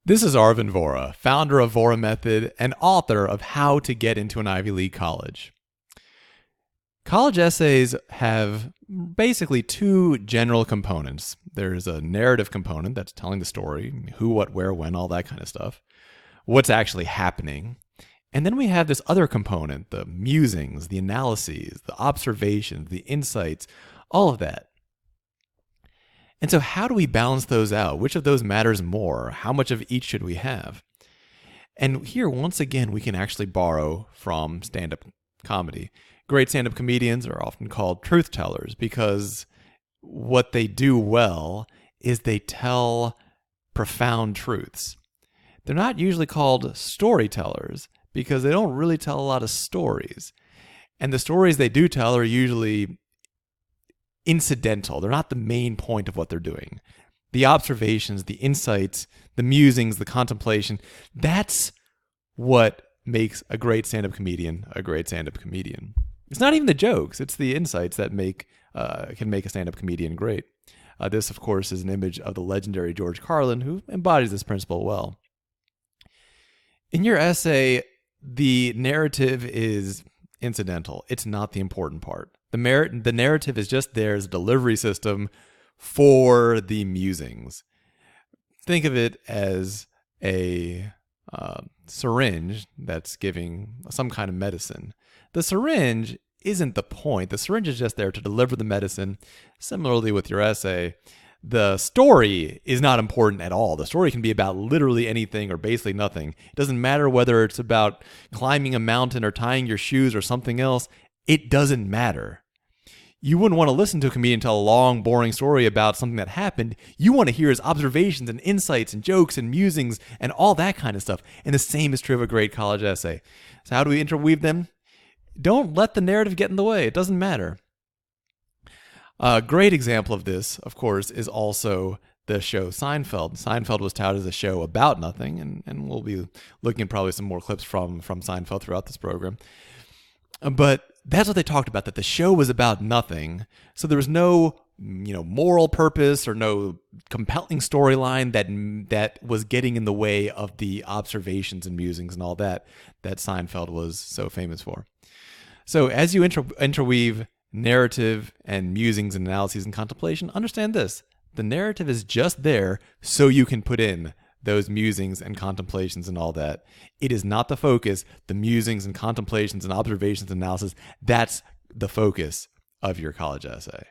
This is Arvin Vora, founder of Vora Method and author of How to Get into an Ivy League College. College essays have basically two general components. There's a narrative component that's telling the story, who, what, where, when, all that kind of stuff, what's actually happening. And then we have this other component, the musings, the analyses, the observations, the insights, all of that. And so how do we balance those out? Which of those matters more? How much of each should we have? And here, once again, we can actually borrow from stand-up comedy. Great stand-up comedians are often called truth tellers because what they do well is they tell profound truths. They're not usually called storytellers because they don't really tell a lot of stories. And the stories they do tell are usually incidental. They're not the main point of what they're doing. The observations, the insights, the musings, the contemplation, that's what makes a great stand-up comedian a great stand-up comedian. It's not even the jokes, it's the insights that can make a stand-up comedian great. This, of course, is an image of the legendary George Carlin, who embodies this principle well. In your essay, the narrative is incidental. It's not the important part. The narrative is just there as a delivery system for the musings. Think of it as a syringe that's giving some kind of medicine. The syringe isn't the point. The syringe is just there to deliver the medicine. Similarly with your essay, the story is not important at all. The story can be about literally anything or basically nothing. It doesn't matter whether it's about climbing a mountain or tying your shoes or something else. It doesn't matter. You wouldn't want to listen to a comedian tell a long, boring story about something that happened. You want to hear his observations and insights and jokes and musings and all that kind of stuff. And the same is true of a great college essay. So how do we interweave them? Don't let the narrative get in the way. It doesn't matter. A great example of this, of course, is also the show Seinfeld. Seinfeld was touted as a show about nothing, and we'll be looking at probably some more clips from Seinfeld throughout this program. But that's what they talked about, that the show was about nothing. So there was no, moral purpose or no compelling storyline that was getting in the way of the observations and musings and all that Seinfeld was so famous for. So as you interweave narrative and musings and analyses and contemplation, understand this. The narrative is just there so you can put in those musings and contemplations and all that. It is not the focus. The musings and contemplations and observations and analysis, that's the focus of your college essay.